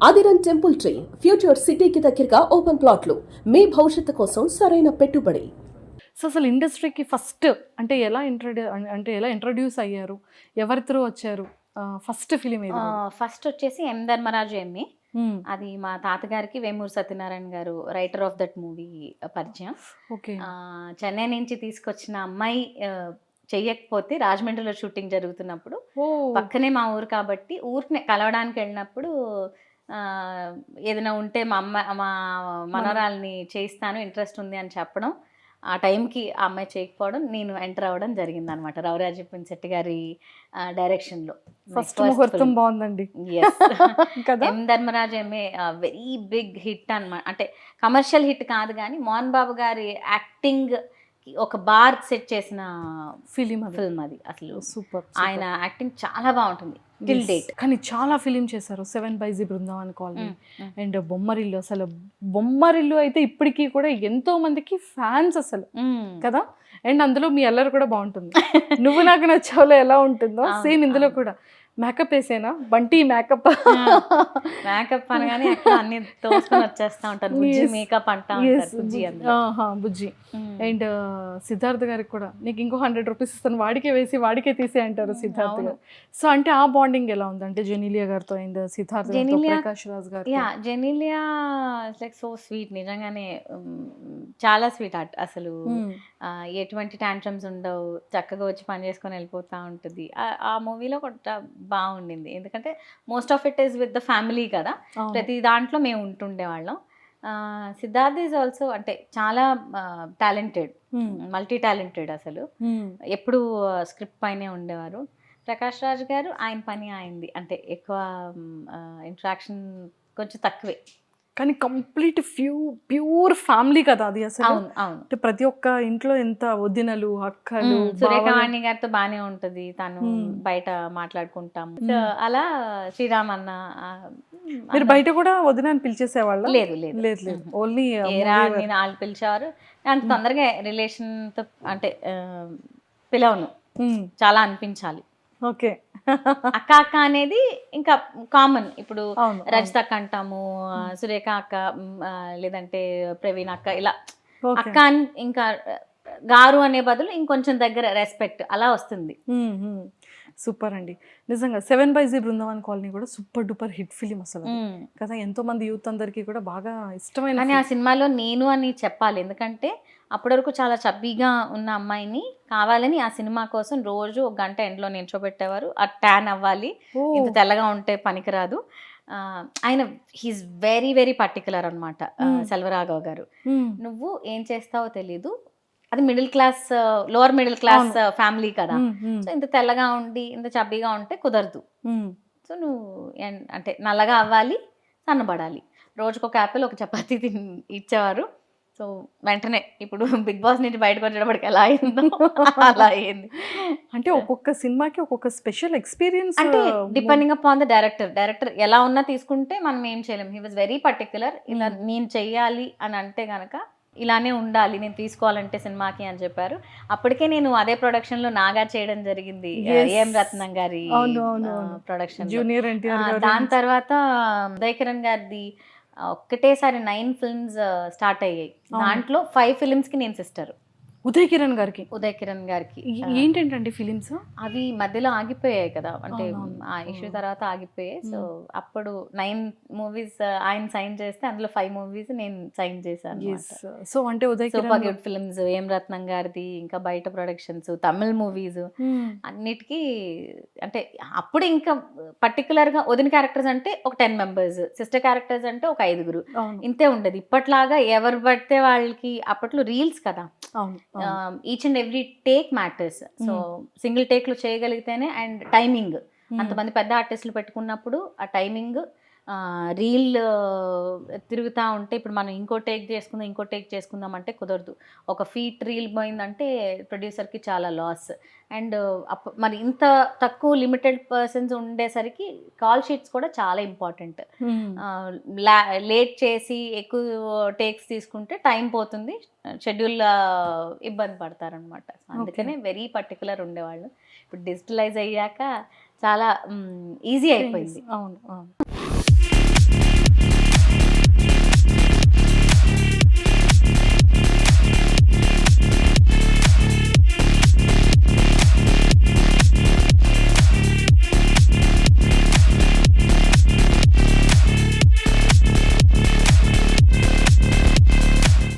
ఆదిరన్ temple tree future సిటీకి దగ్గరగా open ప్లాట్లు మీ భవిష్యత్తు కోసం సరైన పెట్టుబడి. సో అసలు ఇండస్ట్రీకి ఫస్ట్ అంటే ఎలా ఇంట్రడ్యూస్ అయ్యారు, ఎవరి త్రూ వచ్చారు? ఫస్ట్ ఫిలిం ఏది? ఫస్ట్ వచ్చేసి ఎం ధర్మరాజు ఎమ్మి. అది మా తాతగారికి వేమూరు సత్యనారాయణ గారు రైటర్ ఆఫ్ దట్ మూవీ పరిచయం. ఓకే. చెన్నై నుంచి తీసుకొచ్చిన అమ్మాయి చెయ్యకపోతే రాజమండ్రిలో షూటింగ్ జరుగుతున్నప్పుడు పక్కనే మా ఊరు కాబట్టి ఊరిని కలవడానికి వెళ్ళినప్పుడు ఏదైనా ఉంటే మా మనవరాల్ని చేయిస్తాను, ఇంట్రెస్ట్ ఉంది అని చెప్పడం, ఆ టైంకి ఆ అమ్మాయి చేయకపోవడం, నేను ఎంటర్ అవ్వడం జరిగింది అనమాట రవిరాజు పిన్సెట్టి గారి డైరెక్షన్లో. ఫస్ట్ ముహూర్తం బాగుందండి. M Dharmaraju MA very big hit అనమాట. అంటే కమర్షియల్ హిట్ కాదు కానీ మోహన్ బాబు గారి యాక్టింగ్ ఒక బార్ సెట్ చేసిన ఫిలిం అది. అసలు సూపర్. ఆయన యాక్టింగ్ చాలా బాగుంటుంది టిల్ డేట్. కానీ చాలా ఫిలిం చేశారు. 7 బృందావన్ కాలనీ అండ్ బొమ్మరిల్లు. అసలు బొమ్మరిల్లు అయితే ఇప్పటికీ కూడా ఎంతో మందికి ఫ్యాన్స్ అసలు కదా. అండ్ అందులో మీ అల్లరి కూడా బాగుంటుంది. నువ్వు నాకు నచ్చావులో ఎలా ఉంటుందో సేమ్ ఇందులో కూడా. మేకప్ వేసేనా? బంటి మేకప్ అనగానే అన్ని తోసుకొని వచ్చేస్తా ఉంటారు. బుజ్జి మేకప్ అంటా ఉంటారు. బుజ్జి. అండ్ సిద్ధార్థ్ గారికి కూడా నీకు ఇంకో 100 రూపీస్ ఇస్తాను, వాడికే వేసి వాడికే తీసే అంటారు సిద్ధార్థ్ గారు. సో అంటే ఆ బాండింగ్ ఎలా ఉంది అంటే జెనీలియా గారితో అండ్ సిద్ధార్థ్ గారితో, ప్రకాష్ రాజ్ గారు? జెనీలియా లైక్ సో స్వీట్, నిజంగానే చాలా స్వీట్ ఆర్ట్. అసలు ఎటువంటి టాంట్రమ్స్ ఉండవు, చక్కగా వచ్చి పని చేసుకొని వెళ్ళిపోతూ ఉంటుంది. ఆ మూవీలో కూడా బాగుండింది. ఎందుకంటే most of it is with the family కదా, ప్రతి దాంట్లో మేము ఉంటుండే వాళ్ళం. సిద్ధార్థ్ ఈజ్ ఆల్సో అంటే చాలా టాలెంటెడ్, మల్టీ టాలెంటెడ్. అసలు ఎప్పుడు స్క్రిప్ట్ పైనే ఉండేవారు. ప్రకాష్ రాజ్ గారు ఆయన పని అయింది, అంటే ఎక్కువ ఇంట్రాక్షన్ కొంచెం తక్కువే. కానీ కంప్లీట్ ప్యూర్ ఫ్యామిలీ కదా అది అసలు. అవును అవును. అంటే ప్రతి ఒక్క ఇంట్లో ఎంత వదినలు, అక్కలు. సురేఖవాణి గారితో బానే ఉంటది, తను బయట మాట్లాడుకుంటాము. అలా శ్రీరామ్ అన్న. మీరు బయట కూడా వదిన అని పిలిచేసేవాళ్ళ? లేదు లేదు లేదు, ఓన్లీ వాళ్ళు పిలిచేవారు. అంత తొందరగా రిలేషన్ తో అంటే పిలవను, చాలా అనిపించాలి. ఓకే. అక్క అక్క అనేది ఇంకా కామన్. ఇప్పుడు రజిత అక్క అంటాము, సురేఖ అక్క, లేదంటే ప్రవీణ్ అక్క, ఇలా అక్క ఇంకా గారు అనే బదులు ఇంకొంచెం దగ్గర రెస్పెక్ట్ అలా వస్తుంది. సూపర్ అండి. నిజంగా 7 బృందావన్ కాలనీ కూడా సూపర్ డూపర్ హిట్ ఫిలిం అసలు కదా. ఎంతో మంది యూత్ అందరికి కూడా బాగా ఇష్టమైన. కానీ ఆ సినిమాలో నేను అని చెప్పాలి, ఎందుకంటే అప్పటి వరకు చాలా చబ్బీగా ఉన్న అమ్మాయిని కావాలని ఆ సినిమా కోసం రోజు 1 గంట ఎండ్లో నిల్చోబెట్టేవారు. ఆ ట్యాన్ అవ్వాలి, ఇంత తెల్లగా ఉంటే పనికిరాదు. ఆయన హీస్ వెరీ వెరీ పర్టికులర్ అనమాట సెల్వరాఘవ్ గారు. నువ్వు ఏం చేస్తావో తెలీదు, అది middle class, lower middle class family కదా, సో ఇంత తెల్లగా ఉండి ఇంత చబ్బీగా ఉంటే కుదరదు. సో నువ్వు అంటే నల్లగా అవ్వాలి, సన్నబడాలి. రోజుకు ఒక యాపిల్, ఒక చపాతీ ఇచ్చేవారు. సో వెంటనే ఇప్పుడు బిగ్ బాస్ నుంచి బయటకు వచ్చేటప్పటికి ఎలా అయిందో అలా అయింది. అంటే ఒక్కొక్క సినిమాకి ఒక్కొక్క స్పెషల్ ఎక్స్పీరియన్స్, అంటే డిపెండింగ్ అపాన్ ద డైరెక్టర్ ఎలా ఉన్నా తీసుకుంటే మనం ఏం చేయలేం. He was very particular. ఇలా నేను చెయ్యాలి అని అంటే గనక ఇలానే ఉండాలి, నేను తీసుకోవాలంటే సినిమాకి అని చెప్పారు. అప్పటికే నేను అదే ప్రొడక్షన్ లో నాగా చేయడం జరిగింది, ఏం రత్నం గారి ప్రొడక్షన్. జూనియర్ ఎన్టీఆర్. దాని తర్వాత ఉదయ్ కిరణ్ గారిది ఒక్కటేసారి 9 ఫిల్మ్స్ స్టార్ట్ అయ్యాయి. దాంట్లో 5 ఫిల్మ్స్ కి నేను సిస్టర్. ఉదయ్ కిరణ్ గారికి ఏంటంటే ఫిలిమ్స్ అవి మధ్యలో ఆగిపోయాయి కదా, అంటే ఆ ఇష్యూ తర్వాత ఆగిపోయాయి. సో అప్పుడు 9 మూవీస్ ఆయన సైన్ చేస్తే అందులో 5 మూవీస్ నేను సైన్ చేశాను. సో అంటే ఉదయ్ సూపర్ గుడ్ ఫిల్మ్స్, ఏం రత్నం గారిది, ఇంకా బయట ప్రొడక్షన్స్, తమిళ్ మూవీస్ అన్నిటికీ. అంటే అప్పుడు ఇంకా పర్టికులర్ గా వదిన క్యారెక్టర్స్ అంటే ఒక 10 మెంబర్స్, సిస్టర్ క్యారెక్టర్స్ అంటే ఒక 5 ఇంతే ఉండదు. ఇప్పట్లాగా ఎవరు పడితే వాళ్ళకి, అప్పట్లో రీల్స్ కదా, each and every take matters. So single take లో చేయగలిగితేనే, అండ్ టైమింగ్, అంతమంది పెద్ద ఆర్టిస్టులు పెట్టుకున్నప్పుడు ఆ టైమింగ్, రీల్ తిరుగుతూ ఉంటే ఇప్పుడు మనం ఇంకో టేక్ చేసుకుందాం అంటే కుదరదు. ఒక ఫీట్ రీల్ పోయిందంటే ప్రొడ్యూసర్కి చాలా లాస్. అండ్ మరి ఇంత తక్కువ లిమిటెడ్ పర్సన్స్ ఉండేసరికి కాల్ షీట్స్ కూడా చాలా ఇంపార్టెంట్. లేట్ చేసి ఎక్కువ టేక్స్ తీసుకుంటే టైం పోతుంది, షెడ్యూల్ ఇబ్బంది పడతారనమాట. అందుకనే వెరీ పర్టికులర్ ఉండేవాళ్ళు. ఇప్పుడు డిజిటలైజ్ అయ్యాక చాలా ఈజీ అయిపోయింది. అవును.